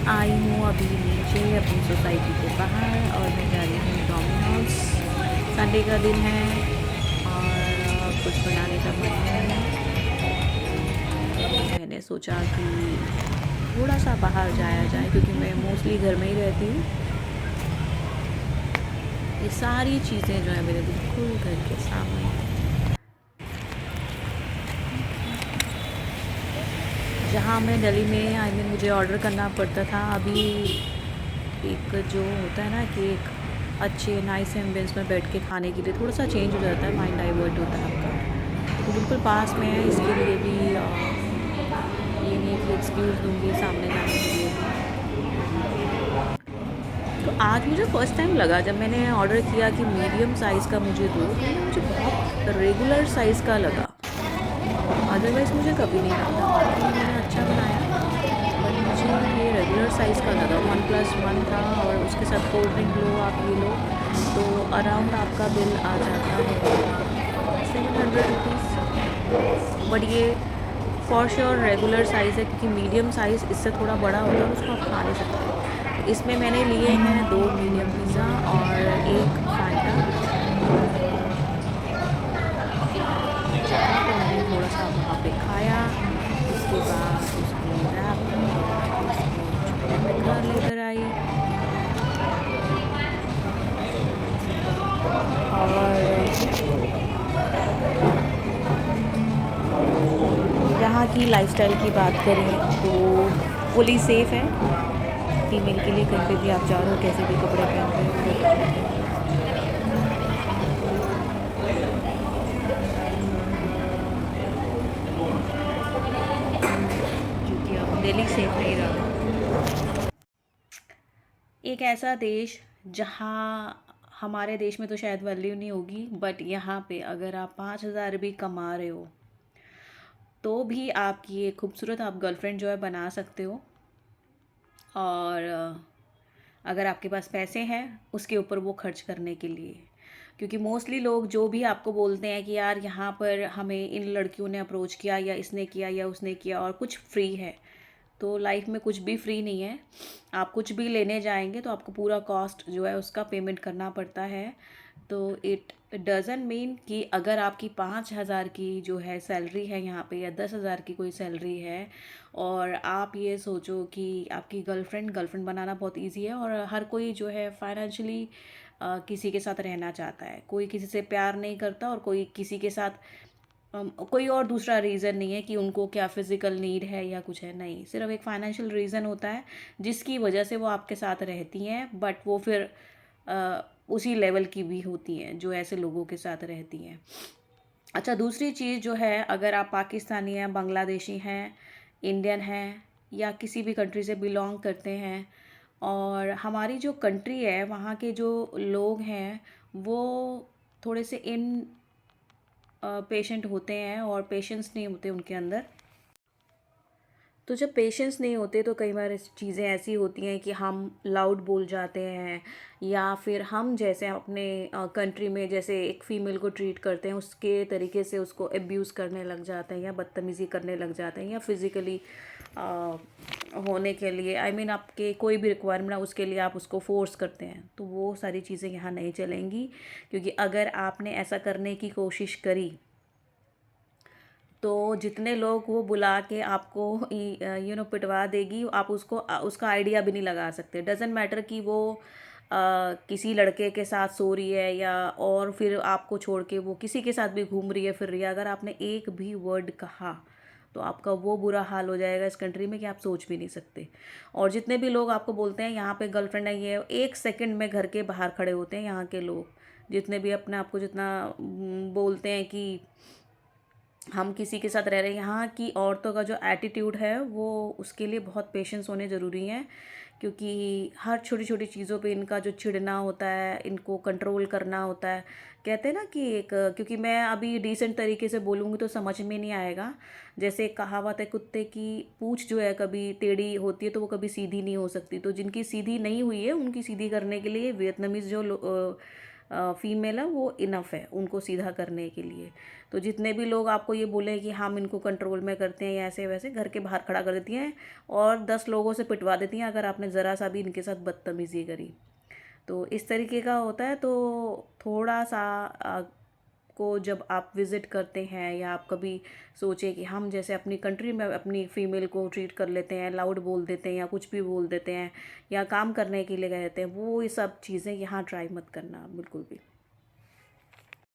आई हूँ अभी नीचे अपनी सोसाइटी के बाहर और मैं जा रही हूँ डोमिनोज। संडे का दिन है और कुछ बनाने का मन है। मैंने सोचा कि थोड़ा सा बाहर जाया जाए क्योंकि मैं मोस्टली घर में ही रहती हूँ। ये सारी चीज़ें जो है मेरे बिल्कुल घर के सामने हैं। जहाँ मैं दिल्ली में मुझे ऑर्डर करना पड़ता था, अभी एक जो होता है ना कि एक अच्छे नाइस एम्बियंस में बैठ के खाने के लिए थोड़ा सा चेंज हो जाता है, माइंड डाइवर्ट होता है आपका। तो बिल्कुल पास में है, इसके लिए भी ये नहीं कि एक्सक्यूज़ दूँगी सामने जाने के लिए भी। तो आज मुझे फ़र्स्ट टाइम लगा जब मैंने ऑर्डर किया कि मीडियम साइज़ का मुझे दो, तो ये मुझे बहुत रेगुलर साइज़ का लगा। अदरवाइज़ मुझे कभी नहीं लगता, बाकी उन्होंने अच्छा बनाया, बट मुझे ये रेगुलर साइज़ का लगा। 1+1 था और उसके साथ कोल्ड ड्रिंक लो, आप ये लो, तो अराउंड आपका बिल आ जाता है 700 रुपीज़। बट ये फॉर श्योर रेगुलर साइज़ है क्योंकि मीडियम साइज़ इससे थोड़ा बड़ा होता है और उसको आप खा नहीं सकते। तो इसमें मैंने लिए हैं 2 मीडियम पिज़्ज़ा और 1 फैंटा। जाना तो मैंने थोड़ा सा वहाँ पे खाया, उसके बाद उसको रैप करके इसको जो है मैं घर लेकर आई। और यहाँ की लाइफस्टाइल की बात करें तो फुली सेफ़ है। फीमेल के लिए कहीं पे भी आप जा रहे हो, कैसे भी कपड़े पहन रहे हो, कोई कुछ नहीं है। क्योंकि अब दिल्ली सेफ नहीं रहा। एक ऐसा देश जहाँ हमारे देश में तो शायद वैल्यू नहीं होगी, बट यहाँ पे अगर आप 5,000 भी कमा रहे हो तो भी आपकी एक खूबसूरत आप गर्लफ्रेंड जो है बना सकते हो। और अगर आपके पास पैसे हैं उसके ऊपर वो खर्च करने के लिए, क्योंकि मोस्टली लोग जो भी आपको बोलते हैं कि यार यहाँ पर हमें इन लड़कियों ने अप्रोच किया या इसने किया या उसने किया और कुछ फ्री है, तो लाइफ में कुछ भी फ्री नहीं है। आप कुछ भी लेने जाएंगे तो आपको पूरा कॉस्ट जो है उसका पेमेंट करना पड़ता है। तो इट डज़न मीन कि अगर आपकी 5,000 की जो है सैलरी है यहाँ पे या 10,000 की कोई सैलरी है और आप ये सोचो कि आपकी गर्लफ्रेंड गर्लफ्रेंड बनाना बहुत इजी है और हर कोई जो है फाइनेंशियली किसी के साथ रहना चाहता है, कोई किसी से प्यार नहीं करता और कोई किसी के साथ कोई और दूसरा रीज़न नहीं है कि उनको क्या फ़िज़िकल नीड है या कुछ है, नहीं, सिर्फ एक फाइनेंशियल रीज़न होता है जिसकी वजह से वो आपके साथ रहती हैं। बट वो फिर उसी लेवल की भी होती हैं जो ऐसे लोगों के साथ रहती हैं। अच्छा, दूसरी चीज़ जो है, अगर आप पाकिस्तानी हैं, बांग्लादेशी हैं, इंडियन हैं या किसी भी कंट्री से बिलोंग करते हैं और हमारी जो कंट्री है वहाँ के जो लोग हैं वो थोड़े से इन पेशेंट होते हैं और पेशेंस नहीं होते उनके अंदर। तो जब पेशेंस नहीं होते तो कई बार चीज़ें ऐसी होती हैं कि हम लाउड बोल जाते हैं या फिर हम जैसे अपने कंट्री में जैसे एक फ़ीमेल को ट्रीट करते हैं उसके तरीके से उसको एब्यूज़ करने लग जाते हैं या बदतमीज़ी करने लग जाते हैं या फिज़िकली होने के लिए आपके कोई भी रिक्वायरमेंट है उसके लिए आप उसको फ़ोर्स करते हैं, तो वो सारी चीज़ें यहाँ नहीं चलेंगी। क्योंकि अगर आपने ऐसा करने की कोशिश करी तो जितने लोग वो बुला के आपको पिटवा देगी, आप उसको उसका आइडिया भी नहीं लगा सकते। डजेंट मैटर कि वो किसी लड़के के साथ सो रही है या और फिर आपको छोड़ के वो किसी के साथ भी घूम रही है फिर रही है, अगर आपने एक भी वर्ड कहा तो आपका वो बुरा हाल हो जाएगा इस कंट्री में कि आप सोच भी नहीं सकते। और जितने भी लोग आपको बोलते हैं यहाँ पे गर्लफ्रेंड है, ये एक सेकंड में घर के बाहर खड़े होते हैं यहाँ के लोग। जितने भी अपने आप को जितना बोलते हैं कि हम किसी के साथ रह रहे हैं, यहाँ की औरतों का जो एटीट्यूड है वो उसके लिए बहुत पेशेंस होने ज़रूरी हैं। क्योंकि हर छोटी छोटी चीज़ों पे इनका जो चिढ़ना होता है, इनको कंट्रोल करना होता है। कहते हैं ना कि एक, क्योंकि मैं अभी डिसेंट तरीके से बोलूँगी तो समझ में नहीं आएगा। जैसे एक कहावत है, कुत्ते की पूँछ जो है कभी टेढ़ी होती है तो वो कभी सीधी नहीं हो सकती। तो जिनकी सीधी नहीं हुई है उनकी सीधी करने के लिए वियतनामीज़ जो फीमेल है वो इनफ है उनको सीधा करने के लिए। तो जितने भी लोग आपको ये बोले कि हम इनको कंट्रोल में करते हैं या ऐसे वैसे, घर के बाहर खड़ा कर देती हैं और 10 लोगों से पिटवा देती हैं अगर आपने ज़रा सा भी इनके साथ बदतमीज़ी करी। तो इस तरीके का होता है। तो थोड़ा सा को जब आप विज़िट करते हैं या आप कभी सोचें कि हम जैसे अपनी कंट्री में अपनी फ़ीमेल को ट्रीट कर लेते हैं, लाउड बोल देते हैं या कुछ भी बोल देते हैं या काम करने के लिए कहते हैं, वो ये सब चीज़ें यहाँ ट्राई मत करना बिल्कुल भी।